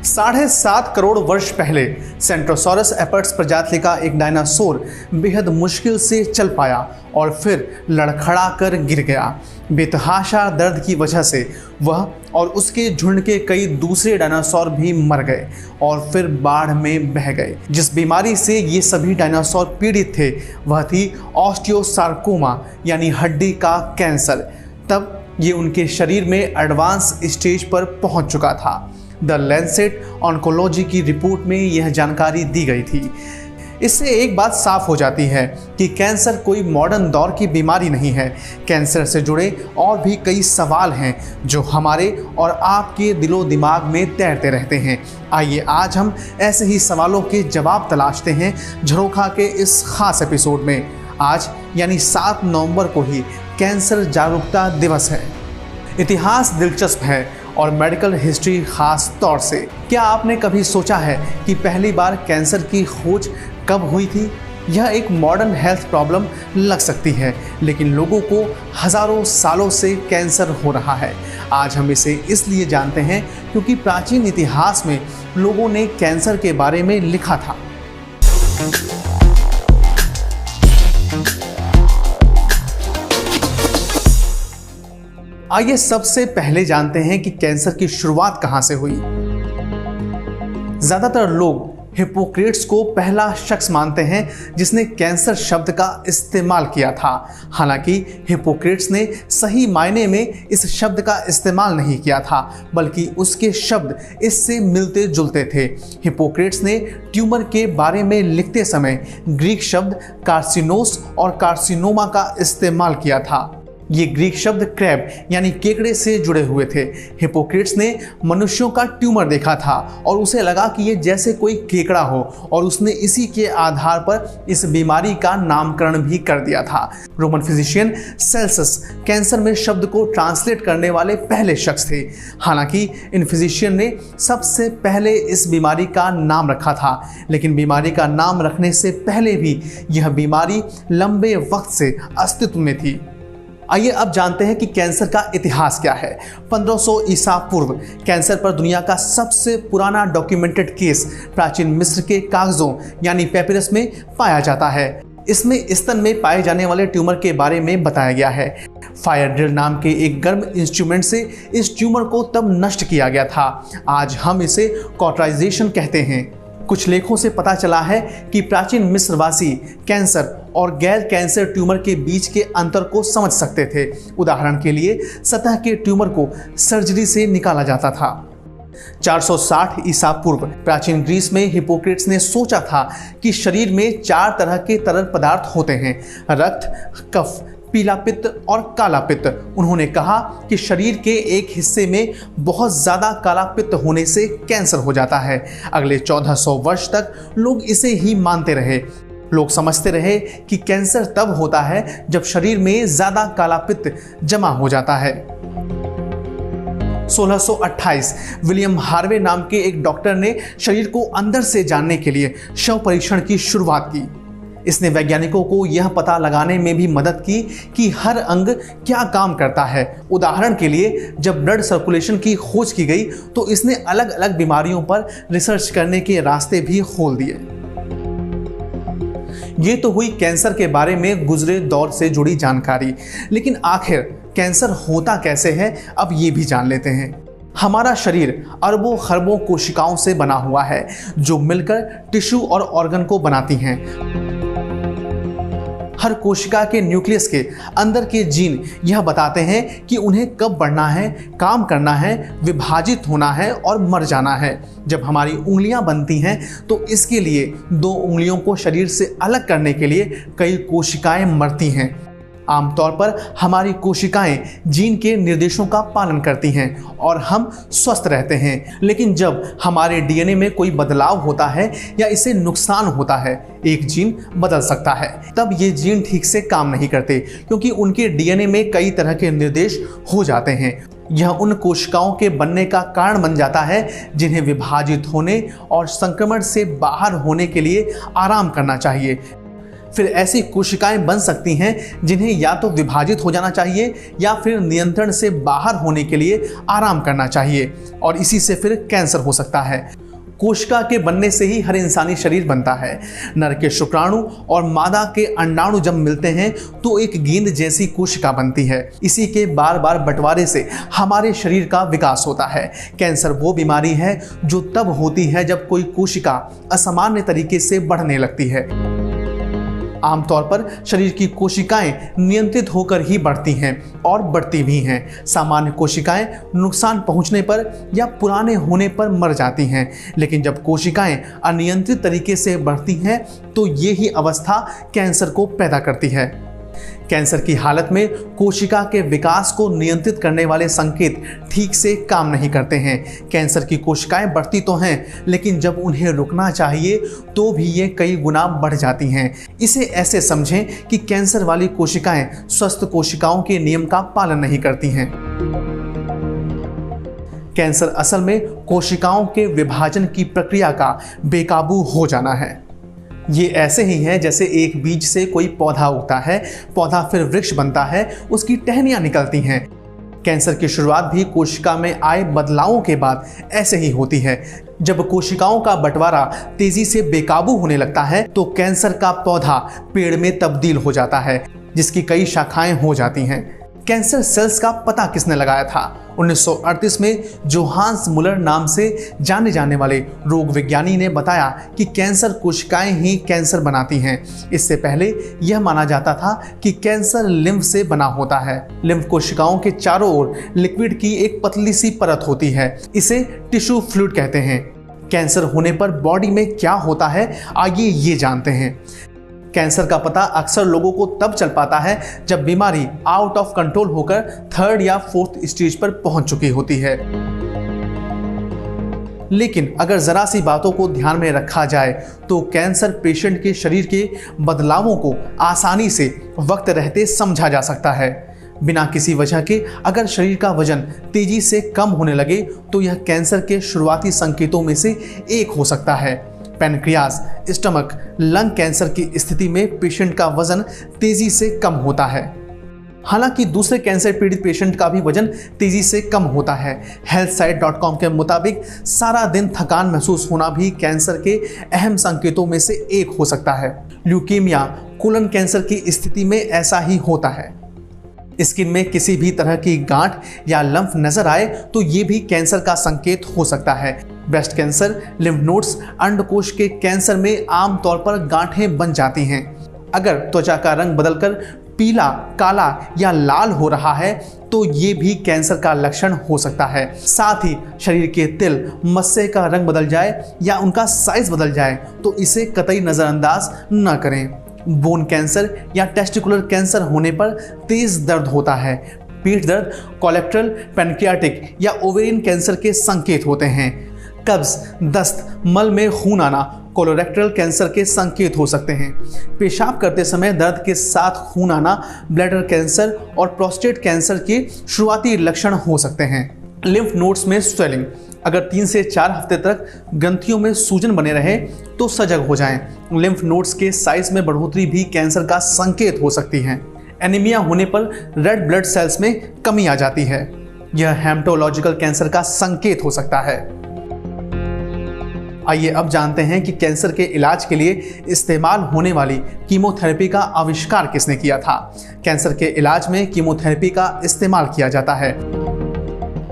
साढ़े 7 करोड़ वर्ष पहले सेंट्रोसॉरस एपर्ट्स प्रजाति का एक डायनासोर बेहद मुश्किल से चल पाया और फिर लड़खड़ा कर गिर गया। बेतहाशा दर्द की वजह से वह और उसके झुंड के कई दूसरे डायनासोर भी मर गए और फिर बाढ़ में बह गए। जिस बीमारी से ये सभी डायनासोर पीड़ित थे वह थी ऑस्टियोसार्कोमा यानी हड्डी का कैंसर। तब ये उनके शरीर में एडवांस स्टेज पर पहुंच चुका था। द लैंसेट ऑन्कोलॉजी की रिपोर्ट में यह जानकारी दी गई थी। इससे एक बात साफ हो जाती है कि कैंसर कोई मॉडर्न दौर की बीमारी नहीं है। कैंसर से जुड़े और भी कई सवाल हैं जो हमारे और आपके दिलो दिमाग में तैरते रहते हैं। आइए आज हम ऐसे ही सवालों के जवाब तलाशते हैं झरोखा के इस खास एपिसोड में। आज यानी 7 नवंबर को ही कैंसर जागरूकता दिवस है। इतिहास दिलचस्प है और मेडिकल हिस्ट्री खास तौर से। क्या आपने कभी सोचा है कि पहली बार कैंसर की खोज कब हुई थी? यह एक मॉडर्न हेल्थ प्रॉब्लम लग सकती है, लेकिन लोगों को हजारों सालों से कैंसर हो रहा है। आज हम इसे इसलिए जानते हैं क्योंकि प्राचीन इतिहास में लोगों ने कैंसर के बारे में लिखा था। आइए सबसे पहले जानते हैं कि कैंसर की शुरुआत कहां से हुई। ज्यादातर लोग हिप्पोक्रेट्स को पहला शख्स मानते हैं जिसने कैंसर शब्द का इस्तेमाल किया था। हालांकि हिप्पोक्रेट्स ने सही मायने में इस शब्द का इस्तेमाल नहीं किया था, बल्कि उसके शब्द इससे मिलते जुलते थे। हिप्पोक्रेट्स ने ट्यूमर के बारे में लिखते समय ग्रीक शब्द कार्सिनोस और कार्सिनोमा का इस्तेमाल किया था। ये ग्रीक शब्द क्रैब यानी केकड़े से जुड़े हुए थे। हिप्पोक्रेट्स ने मनुष्यों का ट्यूमर देखा था और उसे लगा कि ये जैसे कोई केकड़ा हो और उसने इसी के आधार पर इस बीमारी का नामकरण भी कर दिया था। रोमन फिजिशियन सेल्सस कैंसर में शब्द को ट्रांसलेट करने वाले पहले शख्स थे। हालांकि इन फिजिशियन ने सबसे पहले इस बीमारी का नाम रखा था, लेकिन बीमारी का नाम रखने से पहले भी यह बीमारी लंबे वक्त से अस्तित्व में थी। आइए अब जानते हैं कि कैंसर का इतिहास क्या है। 1500 ईसा पूर्व कैंसर पर दुनिया का सबसे पुराना डॉक्यूमेंटेड केस प्राचीन मिस्र के कागजों यानी पेपिरस में पाया जाता है। इसमें स्तन में पाए जाने वाले ट्यूमर के बारे में बताया गया है। फायर ड्रिल नाम के एक गर्म इंस्ट्रूमेंट से इस ट्यूमर को तब नष्ट किया गया था। आज हम इसे कॉटराइजेशन कहते हैं। कुछ लेखों से पता चला है कि प्राचीन मिस्रवासी कैंसर और गैर कैंसर ट्यूमर के बीच के अंतर को समझ सकते थे। उदाहरण के लिए सतह के ट्यूमर को सर्जरी से निकाला जाता था। 460 ईसा पूर्व प्राचीन ग्रीस में हिप्पोक्रेट्स ने सोचा था कि शरीर में 4 तरह के तरल पदार्थ होते हैं, रक्त, कफ, पीला पित्त और काला पित्त। उन्होंने कहा कि शरीर के एक हिस्से में बहुत ज़्यादा काला पित्त होने से कैंसर हो जाता है। अगले 1400 वर्ष तक लोग इसे ही मानते रहे। लोग समझते रहे कि कैंसर तब होता है जब शरीर में ज़्यादा काला पित्त जमा हो जाता है। 1628 विलियम हार्वे नाम के एक डॉक्टर ने शरीर को अंदर से जानने के लिए शव परीक्षण की शुरुआत की। इसने वैज्ञानिकों को यह पता लगाने में भी मदद की कि हर अंग क्या काम करता है। उदाहरण के लिए जब ब्लड सर्कुलेशन की खोज की गई तो इसने अलग अलग बीमारियों पर रिसर्च करने के रास्ते भी खोल दिए। ये तो हुई कैंसर के बारे में गुजरे दौर से जुड़ी जानकारी, लेकिन आखिर कैंसर होता कैसे है अब ये भी जान लेते हैं। हमारा शरीर अरबों खरबों कोशिकाओं से बना हुआ है जो मिलकर टिश्यू और ऑर्गन को बनाती हैं। हर कोशिका के न्यूक्लियस के अंदर के जीन यह बताते हैं कि उन्हें कब बढ़ना है, काम करना है, विभाजित होना है और मर जाना है। जब हमारी उंगलियां बनती हैं तो इसके लिए 2 उंगलियों को शरीर से अलग करने के लिए कई कोशिकाएं मरती हैं। आमतौर पर हमारी कोशिकाएं जीन के निर्देशों का पालन करती हैं और हम स्वस्थ रहते हैं। लेकिन जब हमारे डीएनए में कोई बदलाव होता है या इसे नुकसान होता है, एक जीन बदल सकता है, तब ये जीन ठीक से काम नहीं करते क्योंकि उनके डीएनए में कई तरह के निर्देश हो जाते हैं। यह उन कोशिकाओं के बनने का कारण बन जाता है जिन्हें विभाजित होने और संक्रमण से बाहर होने के लिए आराम करना चाहिए। फिर ऐसी कोशिकाएं बन सकती हैं जिन्हें या तो विभाजित हो जाना चाहिए या फिर नियंत्रण से बाहर होने के लिए आराम करना चाहिए, और इसी से फिर कैंसर हो सकता है। कोशिका के बनने से ही हर इंसानी शरीर बनता है। नर के शुक्राणु और मादा के अंडाणु जब मिलते हैं तो एक गेंद जैसी कोशिका बनती है। इसी के बार बार बंटवारे से हमारे शरीर का विकास होता है। कैंसर वो बीमारी है जो तब होती है जब कोई कोशिका असामान्य तरीके से बढ़ने लगती है। आमतौर पर शरीर की कोशिकाएं नियंत्रित होकर ही बढ़ती हैं और बढ़ती भी हैं। सामान्य कोशिकाएं नुकसान पहुंचने पर या पुराने होने पर मर जाती हैं, लेकिन जब कोशिकाएं अनियंत्रित तरीके से बढ़ती हैं तो ये ही अवस्था कैंसर को पैदा करती है। कैंसर की हालत में कोशिका के विकास को नियंत्रित करने वाले संकेत ठीक से काम नहीं करते हैं। कैंसर की कोशिकाएं बढ़ती तो हैं, लेकिन जब उन्हें रुकना चाहिए तो भी ये कई गुना बढ़ जाती हैं। इसे ऐसे समझें कि कैंसर वाली कोशिकाएं स्वस्थ कोशिकाओं के नियम का पालन नहीं करती हैं। कैंसर असल में कोशिकाओं के विभाजन की प्रक्रिया का बेकाबू हो जाना है। ये ऐसे ही है जैसे एक बीज से कोई पौधा उगता है, पौधा फिर वृक्ष बनता है, उसकी टहनियां निकलती हैं। कैंसर की शुरुआत भी कोशिका में आए बदलावों के बाद ऐसे ही होती है। जब कोशिकाओं का बंटवारा तेजी से बेकाबू होने लगता है तो कैंसर का पौधा पेड़ में तब्दील हो जाता है, जिसकी कई शाखाएं हो जाती हैं। कैंसर सेल्स का पता किसने लगाया था? 1938 में जोहान्स मुलर नाम से जाने जाने वाले रोग विज्ञानी ने बताया कि कैंसर कोशिकाएं ही कैंसर बनाती हैं। इससे पहले यह माना जाता था कि कैंसर लिम्फ से बना होता है। लिम्फ कोशिकाओं के चारों ओर लिक्विड की एक पतली सी परत होती है, इसे टिश्यू फ्लूइड कहते हैं। कैंसर होने पर बॉडी में क्या होता है, आइए ये जानते हैं। कैंसर का पता अक्सर लोगों को तब चल पाता है जब बीमारी आउट ऑफ कंट्रोल होकर 3rd या 4th स्टेज पर पहुंच चुकी होती है। लेकिन अगर जरा सी बातों को ध्यान में रखा जाए तो कैंसर पेशेंट के शरीर के बदलावों को आसानी से वक्त रहते समझा जा सकता है। बिना किसी वजह के अगर शरीर का वजन तेजी से कम होने लगे तो यह कैंसर के शुरुआती संकेतों में से एक हो सकता है। पैनक्रियाज, स्टमक, लंग कैंसर की स्थिति में पेशेंट का वजन तेजी से कम होता है। हालांकि दूसरे कैंसर पीड़ित पेशेंट का भी वजन तेजी से कम होता है। healthsite.com के मुताबिक सारा दिन थकान महसूस होना भी कैंसर के अहम संकेतों में से एक हो सकता है। ल्यूकीमिया, कोलन कैंसर की स्थिति में ऐसा ही होता है। स्किन में किसी भी तरह की गांठ या लंफ नजर आए तो ये भी कैंसर का संकेत हो सकता है। ब्रेस्ट कैंसर, लिम्फ नोड्स, अंडकोश के कैंसर में आमतौर पर गांठें बन जाती हैं। अगर त्वचा का रंग बदलकर पीला, काला या लाल हो रहा है तो ये भी कैंसर का लक्षण हो सकता है। साथ ही शरीर के तिल, मस्से का रंग बदल जाए या उनका साइज बदल जाए तो इसे कतई नज़रअंदाज न करें। बोन कैंसर या टेस्टिकुलर कैंसर होने पर तेज दर्द होता है। पीठ दर्द कोलेक्ट्रल, पैनक्रियाटिक या ओवेरियन कैंसर के संकेत होते हैं। कब्ज, दस्त, मल में खून आना कोलोरेक्टल कैंसर के संकेत हो सकते हैं। पेशाब करते समय दर्द के साथ खून आना ब्लैडर कैंसर और प्रोस्टेट कैंसर के शुरुआती लक्षण हो सकते हैं। लिम्फ नोड्स में स्वेलिंग, अगर 3 से 4 हफ्ते तक ग्रंथियों में सूजन बने रहे तो सजग हो जाएं। लिम्फ नोड्स के साइज में बढ़ोतरी भी कैंसर का संकेत हो सकती है। एनीमिया होने पर रेड ब्लड सेल्स में कमी आ जाती है, यह हेमेटोलॉजिकल कैंसर का संकेत हो सकता है। आइए अब जानते हैं कि कैंसर के इलाज के लिए इस्तेमाल होने वाली कीमोथेरेपी का आविष्कार किसने किया था। कैंसर के इलाज में कीमोथेरेपी का इस्तेमाल किया जाता है।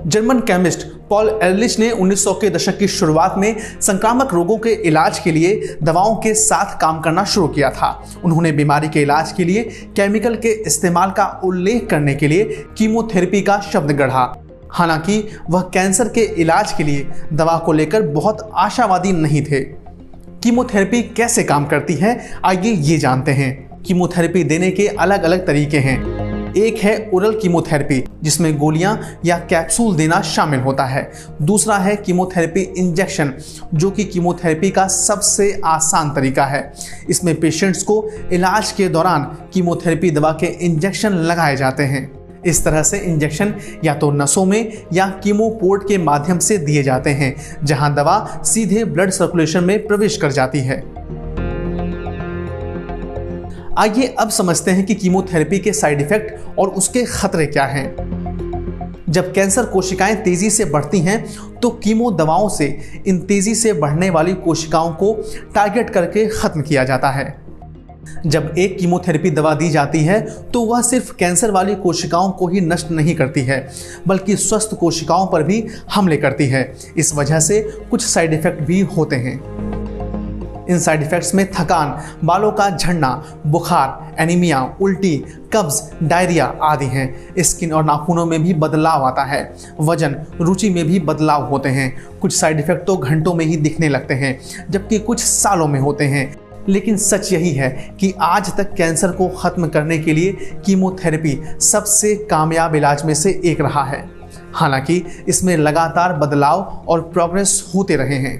जर्मन केमिस्ट पॉल एरलिच ने 1900 के दशक की शुरुआत में संक्रामक रोगों के इलाज के लिए दवाओं के साथ काम करना शुरू किया था। उन्होंने बीमारी के इलाज के लिए केमिकल के इस्तेमाल का उल्लेख करने के लिए कीमोथेरेपी का शब्द गढ़ा। हालांकि वह कैंसर के इलाज के लिए दवा को लेकर बहुत आशावादी नहीं थे। कीमोथेरेपी कैसे काम करती है, आइए ये जानते हैं। कीमोथेरेपी देने के अलग अलग तरीके हैं। एक है ओरल कीमोथेरेपी, जिसमें गोलियां या कैप्सूल देना शामिल होता है। दूसरा है कीमोथेरेपी इंजेक्शन, जो कि कीमोथेरेपी का सबसे आसान तरीका है। इसमें पेशेंट्स को इलाज के दौरान कीमोथेरेपी दवा के इंजेक्शन लगाए जाते हैं। इस तरह से इंजेक्शन या तो नसों में या कीमो पोर्ट के माध्यम से दिए जाते हैं, जहां दवा सीधे ब्लड सर्कुलेशन में प्रवेश कर जाती है। आइए अब समझते हैं कि कीमोथेरेपी के साइड इफेक्ट और उसके खतरे क्या हैं। जब कैंसर कोशिकाएं तेजी से बढ़ती हैं तो कीमो दवाओं से इन तेजी से बढ़ने वाली कोशिकाओं को टारगेट करके खत्म किया जाता है। जब एक कीमोथेरेपी दवा दी जाती है तो वह सिर्फ कैंसर वाली कोशिकाओं को ही नष्ट नहीं करती है, बल्कि स्वस्थ कोशिकाओं पर भी हमले करती है। इस वजह से कुछ साइड इफेक्ट भी होते हैं। इन साइड इफेक्ट्स में थकान, बालों का झड़ना, बुखार, एनीमिया, उल्टी, कब्ज, डायरिया आदि हैं। स्किन और नाखूनों में भी बदलाव आता है। वजन, रुचि में भी बदलाव होते हैं। कुछ साइड इफेक्ट तो घंटों में ही दिखने लगते हैं, जबकि कुछ सालों में होते हैं। लेकिन सच यही है कि आज तक कैंसर को खत्म करने के लिए कीमोथेरेपी सबसे कामयाब इलाज में से एक रहा है। हालांकि इसमें लगातार बदलाव और प्रोग्रेस होते रहे हैं।